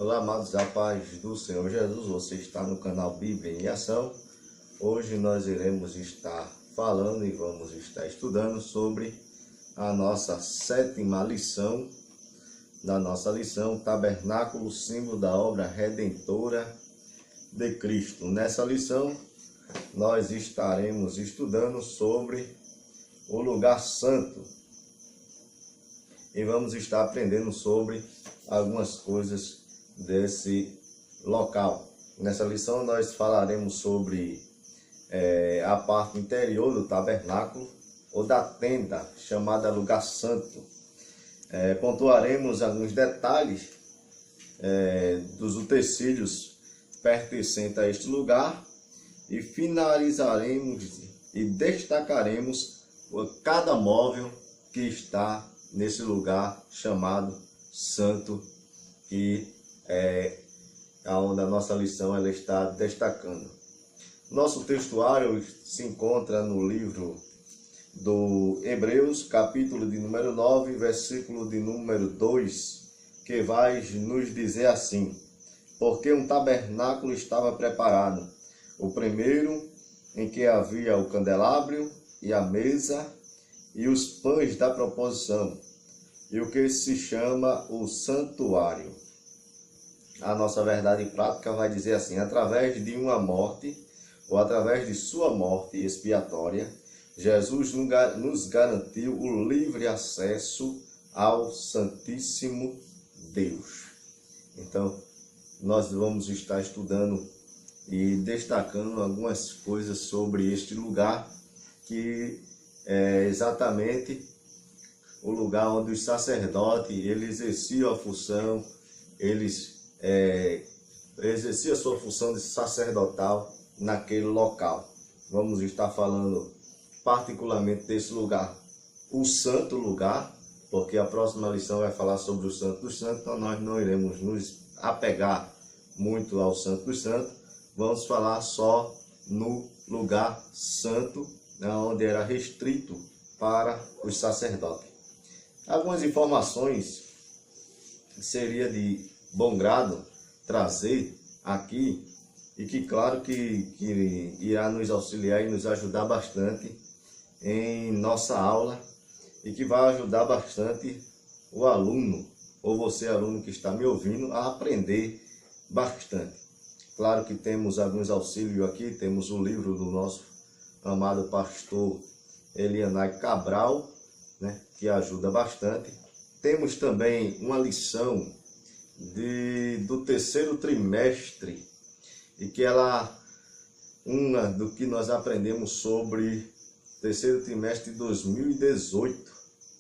Olá, amados, a paz do Senhor Jesus. Você está no canal Bíblia em Ação. Hoje nós iremos estar falando e vamos estar estudando sobre a nossa sétima lição da nossa lição, Tabernáculo, símbolo da obra redentora de Cristo. Nessa lição nós estaremos estudando sobre o lugar santo e vamos estar aprendendo sobre algumas coisas desse local. Nessa lição nós falaremos sobre a parte interior do tabernáculo ou da tenda, chamada lugar santo. Pontuaremos alguns detalhes dos utensílios pertencentes a este lugar e finalizaremos e destacaremos cada móvel que está nesse lugar chamado santo, que é onde a nossa lição ela está destacando. Nosso textuário se encontra no livro do Hebreus, capítulo de número 9, versículo de número 2, que vai nos dizer assim: porque um tabernáculo estava preparado, o primeiro em que havia o candelabro e a mesa e os pães da proposição, e o que se chama o santuário. A nossa verdade prática vai dizer assim: através de uma morte, ou através de sua morte expiatória, Jesus nos garantiu o livre acesso ao Santíssimo Deus. Então, nós vamos estar estudando e destacando algumas coisas sobre este lugar, que é exatamente o lugar onde os sacerdotes eles exerciam a função, exerciam a sua função de sacerdotal naquele local. Vamos estar falando particularmente desse lugar, o santo lugar, porque a próxima lição vai falar sobre o Santo dos Santos, então nós não iremos nos apegar muito ao Santo dos Santos, vamos falar só no lugar santo, onde era restrito para os sacerdotes. Algumas informações seria de bom grado trazer aqui, e que claro que irá nos auxiliar e nos ajudar bastante em nossa aula, e que vai ajudar bastante o aluno, ou você aluno que está me ouvindo, a aprender bastante. Claro que temos alguns auxílios aqui, temos o livro do nosso amado pastor Elianai Cabral, que ajuda bastante. Temos também uma lição do terceiro trimestre, e que uma do que nós aprendemos sobre terceiro trimestre de 2018,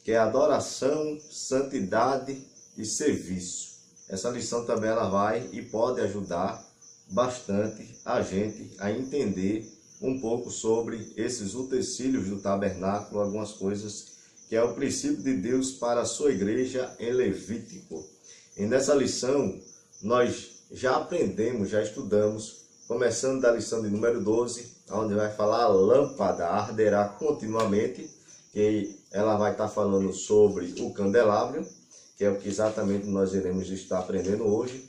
que é adoração, santidade e serviço. Essa lição também ela vai e pode ajudar bastante a gente a entender um pouco sobre esses utensílios do tabernáculo, algumas coisas que é o princípio de Deus para a sua igreja em Levítico. E nessa lição nós já aprendemos, já estudamos, começando da lição de número 12, onde vai falar a lâmpada arderá continuamente, que ela vai estar falando sobre o candelabro, que é o que exatamente nós iremos estar aprendendo hoje.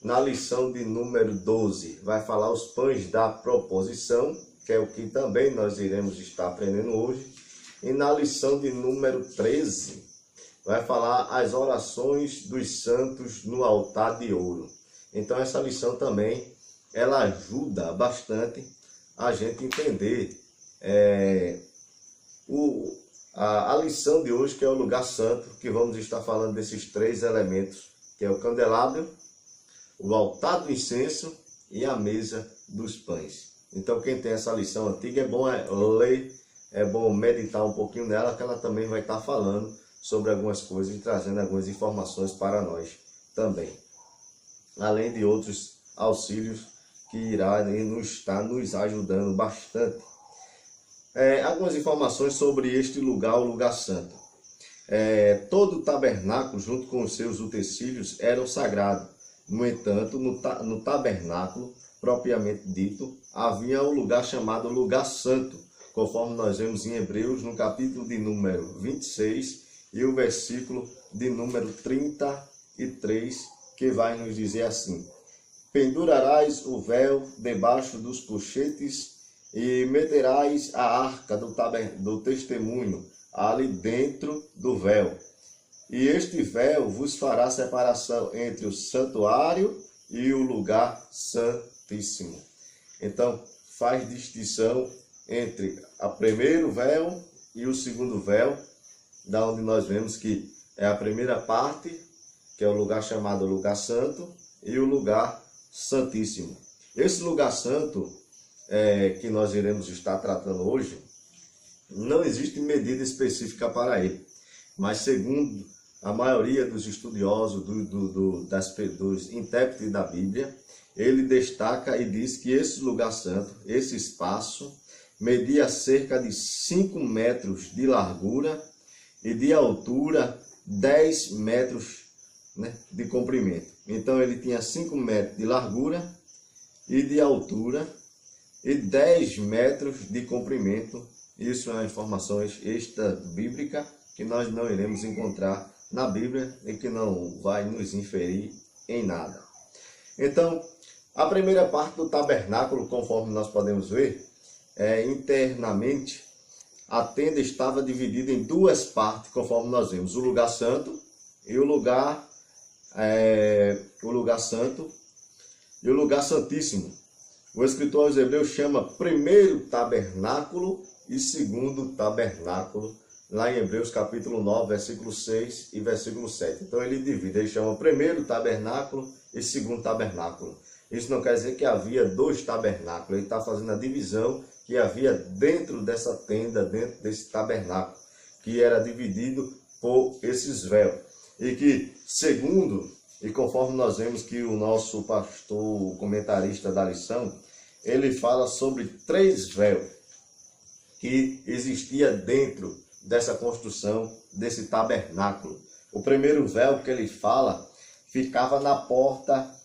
Na lição de número 12 vai falar os pães da proposição, que é o que também nós iremos estar aprendendo hoje. E na lição de número 13 vai falar as orações dos santos no altar de ouro. Então essa lição também ela ajuda bastante a gente entender a lição de hoje, que é o lugar santo, que vamos estar falando desses três elementos, que é o candelabro, o altar do incenso e a mesa dos pães. Então quem tem essa lição antiga é bom ler, é bom meditar um pouquinho nela, que ela também vai estar falando sobre algumas coisas e trazendo algumas informações para nós também, além de outros auxílios que irá estar nos ajudando bastante. Algumas informações sobre este lugar, o lugar santo. Todo o tabernáculo, junto com os seus utensílios, eram sagrados. No entanto, no tabernáculo, propriamente dito, havia um lugar chamado lugar santo, conforme nós vemos em Hebreus, no capítulo de número 26 e o versículo de número 33, que vai nos dizer assim: pendurarás o véu debaixo dos colchetes e meterás a arca do testemunho ali dentro do véu. E este véu vos fará separação entre o santuário e o lugar santíssimo. Então, faz distinção entre o primeiro véu e o segundo véu, da onde nós vemos que é a primeira parte, que é o lugar chamado lugar santo, e o lugar santíssimo. Esse lugar santo que nós iremos estar tratando hoje, não existe medida específica para ele, mas segundo a maioria dos estudiosos, dos intérpretes da Bíblia, ele destaca e diz que esse lugar santo, esse espaço, media cerca de 5 metros de largura e de altura 10 metros, né, de comprimento. Então ele tinha 5 metros de largura e de altura e 10 metros de comprimento. Isso é uma informação extra bíblica que nós não iremos encontrar na Bíblia e que não vai nos inferir em nada. Então, a primeira parte do tabernáculo, conforme nós podemos ver, internamente, a tenda estava dividida em duas partes, conforme nós vemos: o lugar santo e o lugar santo e o lugar santíssimo. O escritor aos Hebreus chama primeiro tabernáculo e segundo tabernáculo, lá em Hebreus capítulo 9, versículo 6 e versículo 7. Então ele divide, ele chama primeiro tabernáculo e segundo tabernáculo. Isso não quer dizer que havia dois tabernáculos, ele está fazendo a divisão que havia dentro dessa tenda, dentro desse tabernáculo, que era dividido por esses véus. E que, segundo, e conforme nós vemos que o nosso pastor, o comentarista da lição, ele fala sobre 3 véus que existia dentro dessa construção, desse tabernáculo. O primeiro véu que ele fala ficava na porta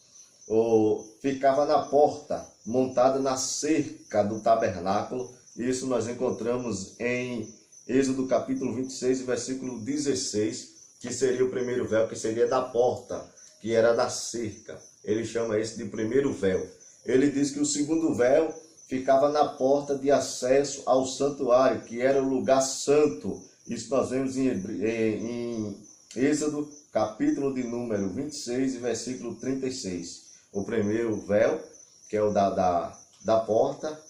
montada na cerca do tabernáculo. Isso nós encontramos em Êxodo capítulo 26, versículo 16, que seria o primeiro véu, que seria da porta, que era da cerca. Ele chama esse de primeiro véu. Ele diz que o segundo véu ficava na porta de acesso ao santuário, que era o lugar santo. Isso nós vemos em Êxodo capítulo de número 26, versículo 36. O primeiro véu, que é o da porta,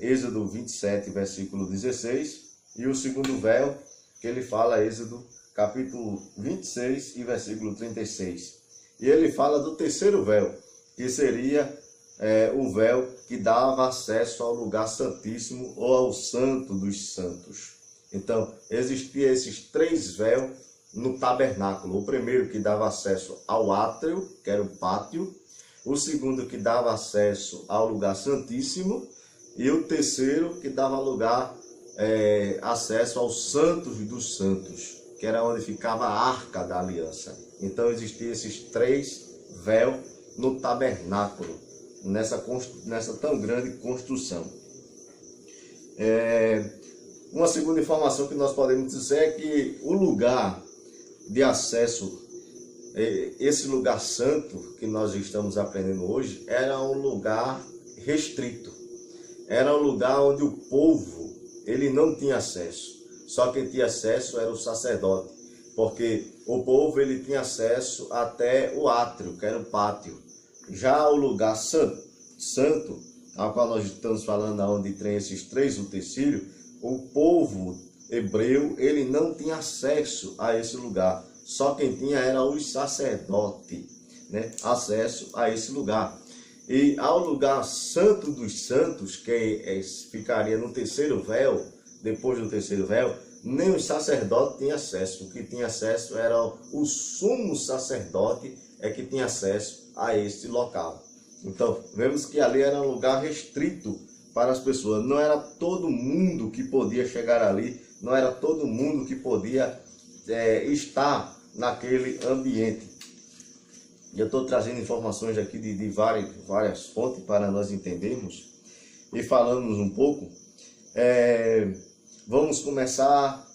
Êxodo 27, versículo 16, e o segundo véu, que ele fala, Êxodo capítulo 26 e versículo 36. E ele fala do terceiro véu, que seria o véu que dava acesso ao lugar santíssimo ou ao santo dos santos. Então, existiam esses 3 véus no tabernáculo. O primeiro que dava acesso ao átrio, que era o pátio. O segundo que dava acesso ao lugar santíssimo. E o terceiro que dava acesso aos santos dos santos, que era onde ficava a arca da aliança. Então existiam esses 3 véus no tabernáculo, nessa tão grande construção. Uma segunda informação que nós podemos dizer é que o lugar de acesso, esse lugar santo que nós estamos aprendendo hoje, era um lugar restrito. Era um lugar onde o povo ele não tinha acesso. Só quem tinha acesso era o sacerdote, porque o povo ele tinha acesso até o átrio, que era o pátio. Já o lugar santo, ao qual nós estamos falando, onde tem esses 3 utensílios, o povo hebreu ele não tinha acesso a esse lugar. Só quem tinha era os sacerdotes, né? Acesso a esse lugar. E ao lugar santo dos santos, que ficaria no terceiro véu, depois do terceiro véu, nem os sacerdotes tinham acesso. O que tinha acesso era o sumo sacerdote, que tinha acesso a esse local. Então, vemos que ali era um lugar restrito para as pessoas. Não era todo mundo que podia chegar ali, não era todo mundo que podia estar naquele ambiente. Eu estou trazendo informações aqui de várias fontes para nós entendermos e falamos um pouco. Vamos começar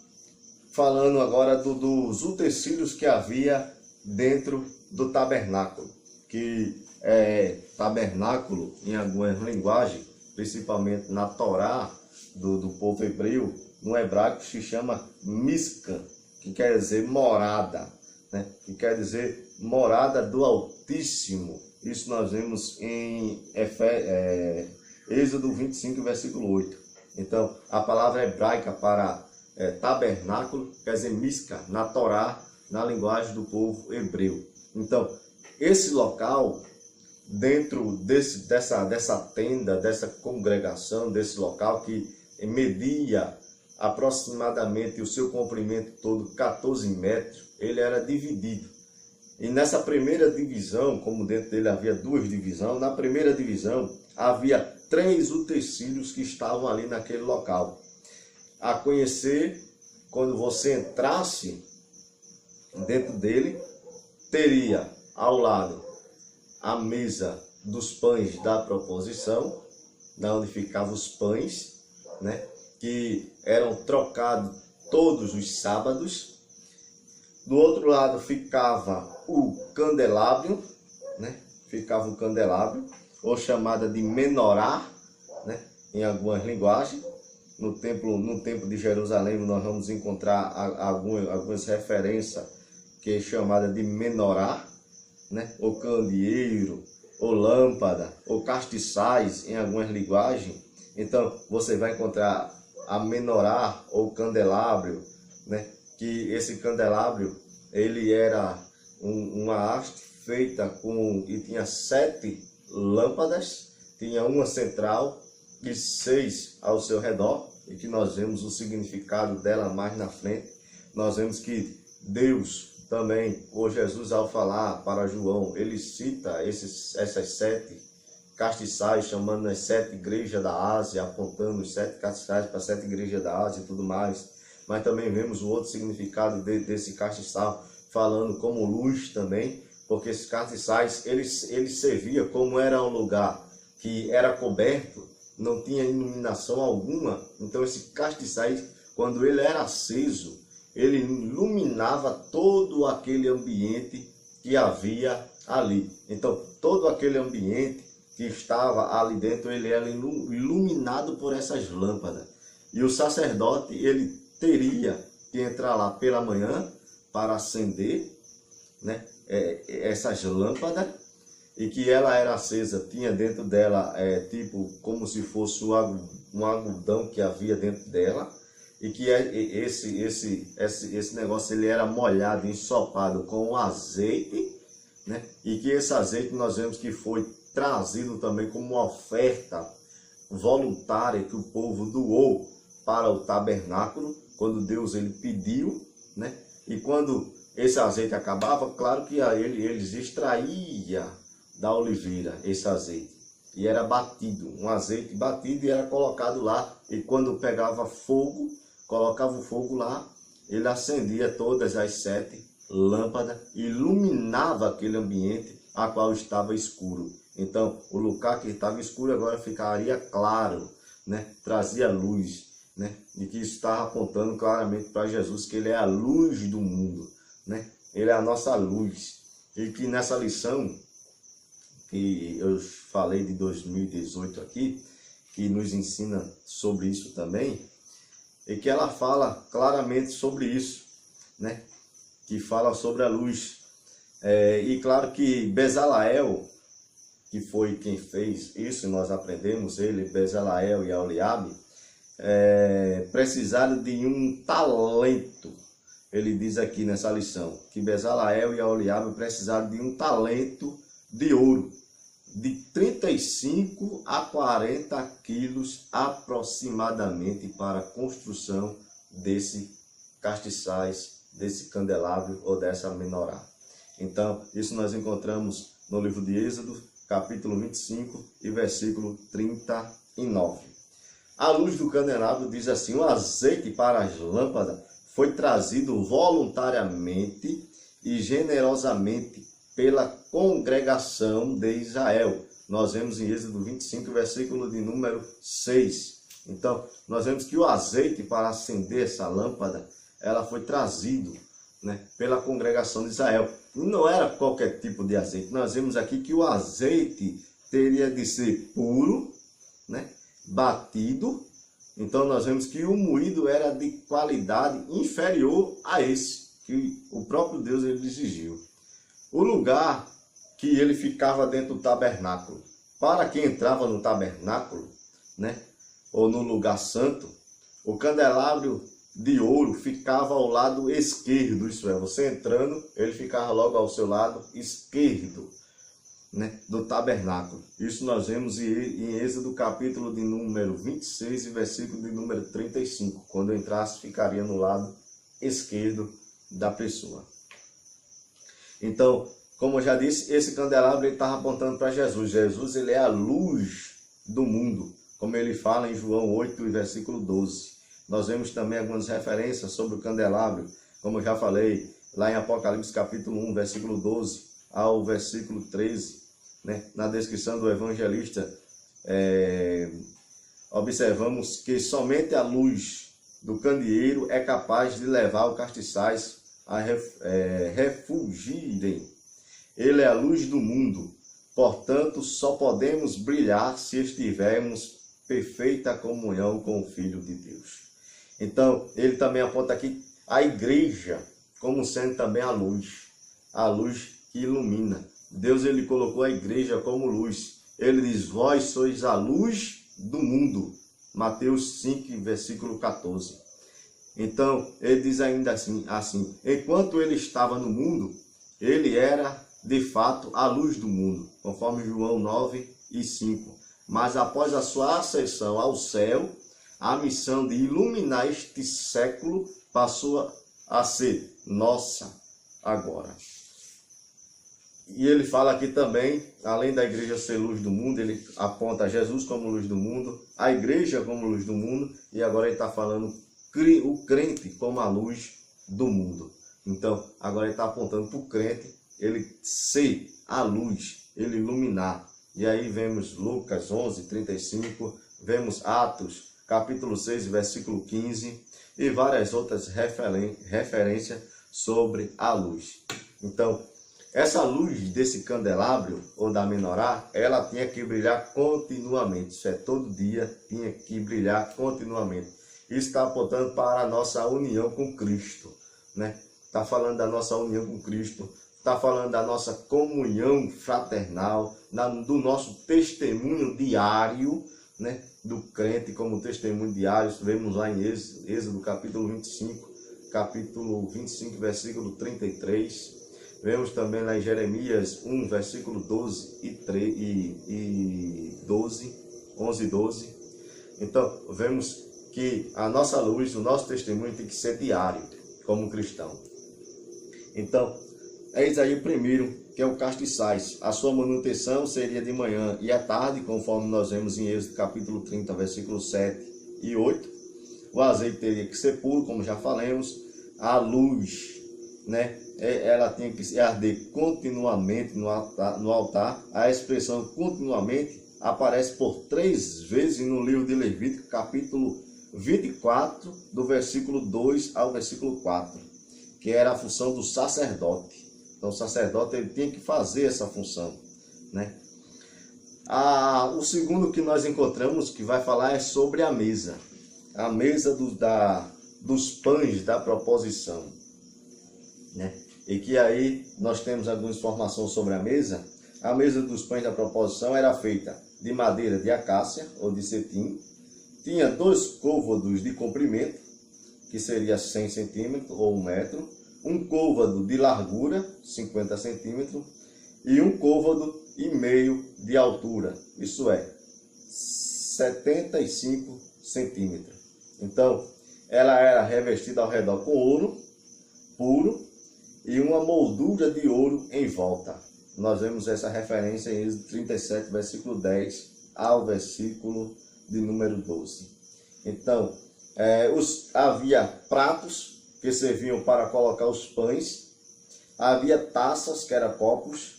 falando agora dos utensílios que havia dentro do tabernáculo, que é tabernáculo em algumas linguagens, principalmente na Torá do povo hebreu, no hebraico se chama Mishkan, que quer dizer morada, né? Que quer dizer morada do Altíssimo. Isso nós vemos em Êxodo 25, versículo 8. Então, a palavra hebraica para tabernáculo quer dizer Mishkan, na Torá, na linguagem do povo hebreu. Então, esse local, dentro dessa tenda, dessa congregação, desse local que media aproximadamente o seu comprimento todo 14 metros, ele era dividido. E nessa primeira divisão, como dentro dele havia duas divisões, na primeira divisão havia 3 utensílios que estavam ali naquele local. A conhecer, quando você entrasse dentro dele, teria ao lado a mesa dos pães da proposição, da onde ficavam os pães, né, que eram trocados todos os sábados. Do outro lado ficava o candelabro, né, ficava o candelabro, ou chamada de menorá, né, em algumas linguagens. No templo de Jerusalém nós vamos encontrar algumas referências que é chamada de menorá, né, ou candeeiro, ou lâmpada, ou castiçais em algumas linguagens. Então você vai encontrar a menorá ou candelabro, né, que esse candelabro ele era uma haste feita e tinha 7 lâmpadas, tinha uma central e 6 ao seu redor, e que nós vemos o significado dela mais na frente. Nós vemos que Deus também, ou Jesus, ao falar para João, ele cita essas 7 castiçais, chamando as 7 igrejas da Ásia, apontando os 7 castiçais para as 7 igrejas da Ásia e tudo mais. Mas também vemos o outro significado desse castiçal, falando como luz também, porque esses castiçais, eles serviam, como era um lugar que era coberto, não tinha iluminação alguma. Então esse castiçais, quando ele era aceso, ele iluminava todo aquele ambiente que havia ali. Então todo aquele ambiente que estava ali dentro, ele era iluminado por essas lâmpadas. E o sacerdote, ele teria que entrar lá pela manhã para acender, né, essas lâmpadas, e que ela era acesa, tinha dentro dela tipo como se fosse um algodão que havia dentro dela, e que esse negócio ele era molhado, ensopado com azeite, né, e que esse azeite nós vemos que foi trazido também como uma oferta voluntária que o povo doou para o tabernáculo, quando Deus ele pediu, né? E quando esse azeite acabava, claro que eles extraíam da oliveira esse azeite, e era batido, um azeite batido, e era colocado lá, e quando pegava fogo, colocava o fogo lá, ele acendia todas as 7 lâmpadas, iluminava aquele ambiente a qual estava escuro. Então o lugar que estava escuro agora ficaria claro, né? Trazia luz, né? E que isso estava apontando claramente para Jesus, que ele é a luz do mundo, né? Ele é a nossa luz. E que nessa lição que eu falei de 2018 aqui, que nos ensina sobre isso também, e que ela fala claramente sobre isso, né? Que fala sobre a luz. E claro que Bezaleel, que foi quem fez isso, nós aprendemos, Bezaleel e Aholiabe, precisaram de um talento. Ele diz aqui nessa lição que Bezaleel e Aholiabe precisaram de um talento de ouro, de 35 a 40 quilos aproximadamente, para a construção desse castiçais, desse candelabro ou dessa menorá. Então, isso nós encontramos no livro de Êxodo, capítulo 25 e versículo 39. A luz do candelabro diz assim: o azeite para as lâmpadas foi trazido voluntariamente e generosamente pela congregação de Israel. Nós vemos em Êxodo 25, versículo de número 6. Então, nós vemos que o azeite para acender essa lâmpada, ela foi trazido, né, pela congregação de Israel. não era qualquer tipo de azeite. Nós vemos aqui que o azeite teria de ser puro, né? Batido. Então nós vemos que o moído era de qualidade inferior a esse que o próprio Deus ele exigiu. O lugar que ele ficava dentro do tabernáculo, para quem entrava no tabernáculo, né, ou no lugar santo, o candelabro de ouro ficava ao lado esquerdo, isso é, você entrando, ele ficava logo ao seu lado esquerdo, né, do tabernáculo. Isso nós vemos em Êxodo capítulo de número 26 e versículo de número 35. Quando entrasse, ficaria no lado esquerdo da pessoa. Então, como eu já disse, esse candelabro estava apontando para Jesus. Jesus ele é a luz do mundo, como ele fala em João 8, versículo 12. Nós vemos também algumas referências sobre o candelabro, como eu já falei, lá em Apocalipse capítulo 1, versículo 12 ao versículo 13, né? Na descrição do evangelista, observamos que somente a luz do candeeiro é capaz de levar os castiçais a refugirem. Ele é a luz do mundo, portanto só podemos brilhar se estivermos perfeita comunhão com o Filho de Deus. Então, ele também aponta aqui a igreja como sendo também a luz que ilumina. Deus ele colocou a igreja como luz. Ele diz, vós sois a luz do mundo. Mateus 5, versículo 14. Então, ele diz ainda assim, enquanto ele estava no mundo, ele era de fato a luz do mundo, conforme João 9 e 5. Mas após a sua ascensão ao céu, a missão de iluminar este século passou a ser nossa agora. E ele fala aqui também, além da igreja ser luz do mundo, ele aponta Jesus como luz do mundo, a igreja como luz do mundo, e agora ele está falando o crente como a luz do mundo. Então, agora ele está apontando para o crente, ele ser a luz, ele iluminar. E aí vemos Lucas 11, 35, vemos Atos, capítulo 6, versículo 15, e várias outras referências sobre a luz. Então, essa luz desse candelabro, ou da menorá, ela tinha que brilhar continuamente. Isso é, todo dia tinha que brilhar continuamente. Isso está apontando para a nossa união com Cristo, né? Está falando da nossa união com Cristo, está falando da nossa comunhão fraternal, do nosso testemunho diário, né? Do crente como testemunho diário. Vemos lá em Êxodo capítulo 25, versículo 33. Vemos também lá em Jeremias 1, versículo 11 e 12. Então, vemos que a nossa luz, o nosso testemunho tem que ser diário, como cristão. Então, eis aí o primeiro, que é o castiçais. A sua manutenção seria de manhã e à tarde, conforme nós vemos em Êxodo capítulo 30, versículos 7 e 8. O azeite teria que ser puro, como já falamos. A luz, né? Ela tinha que arder continuamente no altar. A expressão continuamente aparece por 3 vezes no livro de Levítico, capítulo 24, do versículo 2 ao versículo 4, que era a função do sacerdote. Então o sacerdote ele tinha que fazer essa função, né? O segundo que nós encontramos, que vai falar, é sobre a mesa. A mesa dos pães da proposição, né? E que aí nós temos algumas informações sobre a mesa. A mesa dos pães da proposição era feita de madeira de acácia ou de cetim. Tinha 2 côvados de comprimento, que seria 100 centímetros ou 1 metro. Um côvado de largura, 50 centímetros. E um côvado e meio de altura, isso é, 75 centímetros. Então, ela era revestida ao redor com ouro puro e uma moldura de ouro em volta. Nós vemos essa referência em Êxodo 37, versículo 10 ao versículo de número 12. Então, havia pratos que serviam para colocar os pães, havia taças, que eram copos,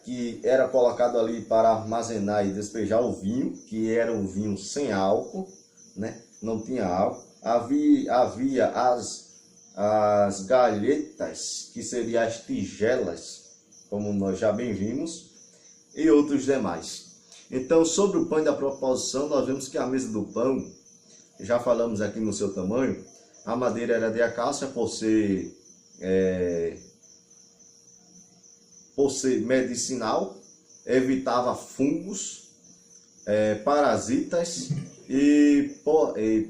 que era colocado ali para armazenar e despejar o vinho, que era um vinho sem álcool, né? Não tinha álcool. Havia as galhetas, que seriam as tigelas, como nós já bem vimos, e outros demais. Então, sobre o pão da proposição, nós vemos que a mesa do pão, já falamos aqui no seu tamanho, a madeira era de acácia por ser medicinal, evitava fungos, parasitas e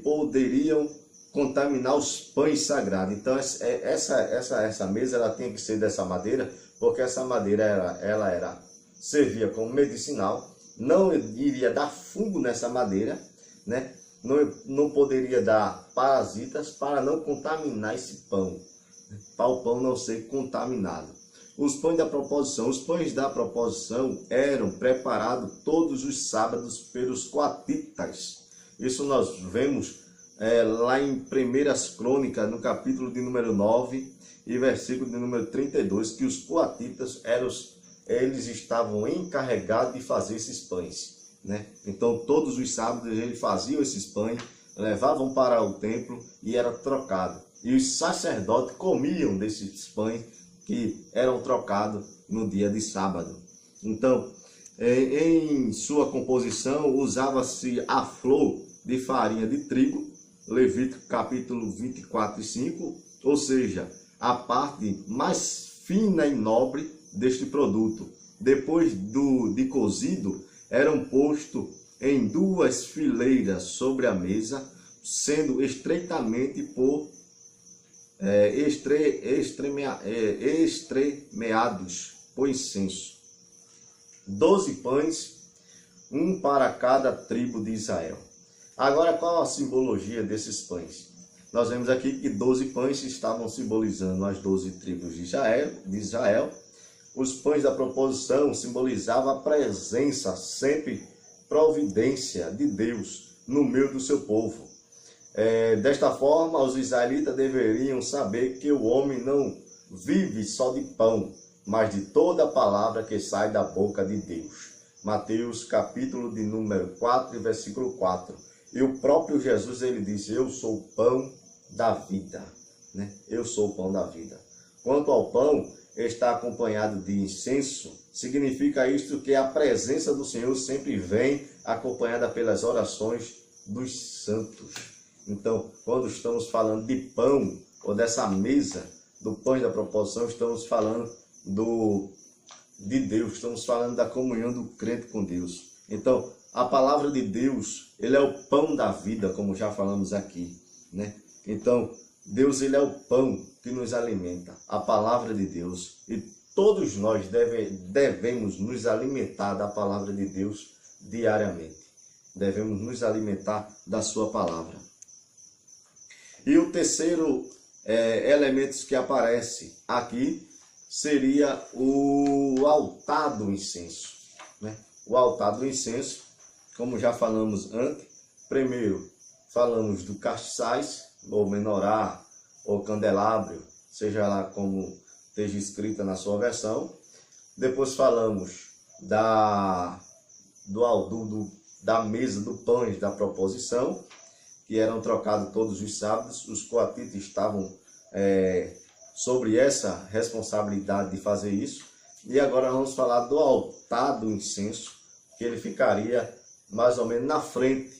poderiam contaminar os pães sagrados. Então essa mesa ela tinha que ser dessa madeira, porque essa madeira ela servia como medicinal, não iria dar fungo nessa madeira, né? Não poderia dar parasitas para não contaminar esse pão, para o pão não ser contaminado. Os pães da proposição eram preparados todos os sábados pelos coatitas. Isso nós vemos lá em 1 Crônicas, no capítulo de número 9 e versículo de número 32, que os coatitas eles estavam encarregados de fazer esses pães, né? Então todos os sábados eles faziam esses pães, levavam para o templo e era trocado. E os sacerdotes comiam desses pães que eram trocados no dia de sábado. Então, em sua composição usava-se a flor de farinha de trigo, Levítico capítulo 24 e 5, ou seja, a parte mais fina e nobre deste produto. Depois de cozido, eram postos em 2 fileiras sobre a mesa, sendo estreitamente estremeados por incenso. 12 pães, um para cada tribo de Israel. Agora, qual a simbologia desses pães? Nós vemos aqui que 12 pães estavam simbolizando as 12 tribos de Israel. Os pães da proposição simbolizavam a presença, sempre providência de Deus no meio do seu povo. Desta forma, os israelitas deveriam saber que o homem não vive só de pão, mas de toda a palavra que sai da boca de Deus. Mateus capítulo de número 4, versículo 4. E o próprio Jesus, ele disse: eu sou o pão da vida, né? Eu sou o pão da vida. Quanto ao pão, está acompanhado de incenso, significa isto que a presença do Senhor sempre vem acompanhada pelas orações dos santos. Então, quando estamos falando de pão, ou dessa mesa do pão da proposição, estamos falando de Deus, estamos falando da comunhão do crente com Deus. Então, a palavra de Deus, ele é o pão da vida, como já falamos aqui, né? Então, Deus, ele é o pão que nos alimenta, a palavra de Deus. E todos nós devemos nos alimentar da palavra de Deus diariamente. Devemos nos alimentar da sua palavra. E o terceiro elemento que aparece aqui seria o altar do incenso, né? O altar do incenso, como já falamos antes, primeiro falamos do castiçais, ou menorá, ou candelabro, seja lá como esteja escrita na sua versão. Depois falamos da mesa do pães da proposição, que eram trocados todos os sábados. Os coatitas estavam sobre essa responsabilidade de fazer isso. E agora vamos falar do altar do incenso, que ele ficaria mais ou menos na frente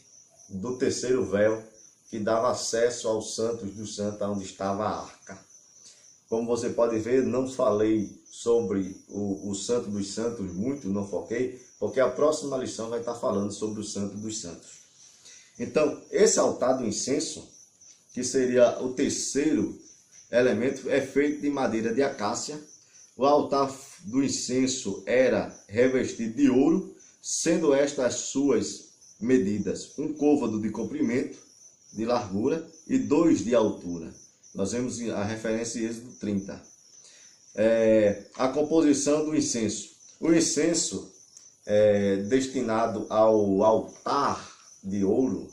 do terceiro véu, que dava acesso aos santos dos santos, onde estava a arca. Como você pode ver, não falei sobre o santo dos santos muito, não foquei, porque a próxima lição vai estar falando sobre o santo dos santos. Então, esse altar do incenso, que seria o terceiro elemento, é feito de madeira de acácia. O altar do incenso era revestido de ouro, sendo estas as suas medidas: 1 côvado de comprimento, de largura e 2 de altura. Nós vemos a referência em Êxodo 30. A composição do incenso. O incenso destinado ao altar de ouro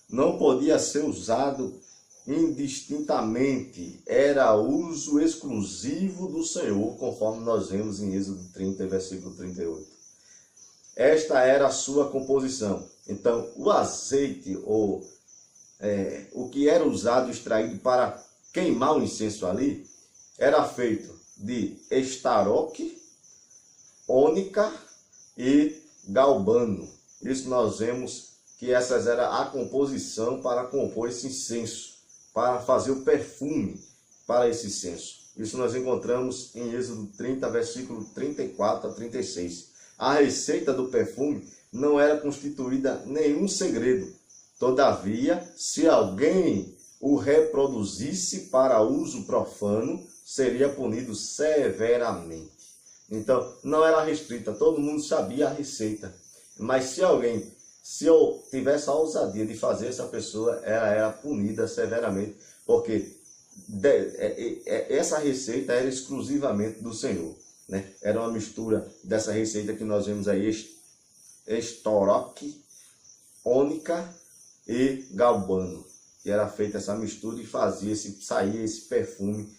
não podia ser usado indistintamente, era uso exclusivo do Senhor, conforme nós vemos em Êxodo 30, versículo 38. Esta era a sua composição. Então, o azeite, ou o que era usado, extraído para queimar o incenso ali era feito de estaroque, ônica e galbano. Isso nós vemos que essas era a composição para compor esse incenso, para fazer o perfume para esse incenso. Isso nós encontramos em Êxodo 30, versículo 34 a 36. A receita do perfume não era constituída nenhum segredo. Todavia, se alguém o reproduzisse para uso profano, seria punido severamente. Então, não era restrita, todo mundo sabia a receita. Mas se eu tivesse a ousadia de fazer, essa pessoa ela era punida severamente, porque essa receita era exclusivamente do Senhor, né? Era uma mistura dessa receita que nós vemos aí, estoroque, ônica e galbano, que era feita essa mistura e saía esse perfume.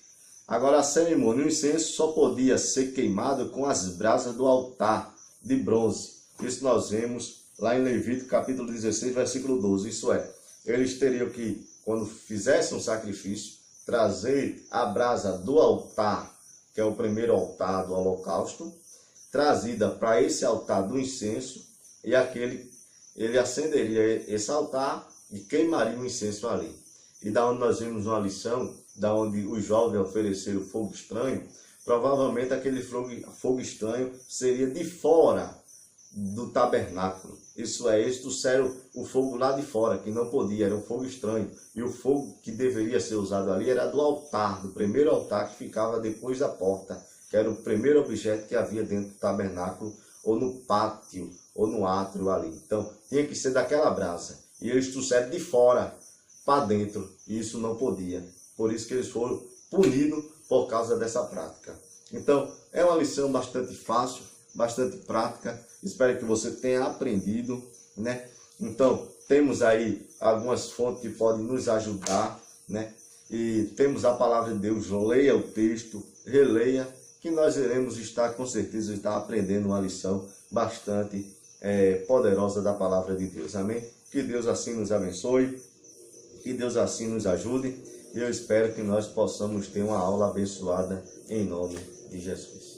Agora, a cerimônia, o incenso só podia ser queimado com as brasas do altar de bronze. Isso nós vemos lá em Levítico capítulo 16, versículo 12. Isso é, eles teriam que, quando fizessem um sacrifício, trazer a brasa do altar, que é o primeiro altar do holocausto, trazida para esse altar do incenso, e ele acenderia esse altar e queimaria o incenso ali. E da onde nós vimos uma lição, da onde os jovens ofereceram fogo estranho, provavelmente aquele fogo estranho seria de fora do tabernáculo. Isso é, eles trouxeram o fogo lá de fora, que não podia, era um fogo estranho. E o fogo que deveria ser usado ali era do altar, do primeiro altar que ficava depois da porta, que era o primeiro objeto que havia dentro do tabernáculo, ou no pátio, ou no átrio ali. Então, tinha que ser daquela brasa. E eles trouxeram de fora para dentro, e isso não podia. Por isso que eles foram punidos por causa dessa prática. Então, é uma lição bastante fácil, bastante prática. Espero que você tenha aprendido, né? Então, temos aí algumas fontes que podem nos ajudar, né? E temos a palavra de Deus, leia o texto, releia, que nós iremos estar, com certeza, aprendendo uma lição bastante poderosa da palavra de Deus. Amém? Que Deus assim nos abençoe, que Deus assim nos ajude, e eu espero que nós possamos ter uma aula abençoada em nome de Jesus.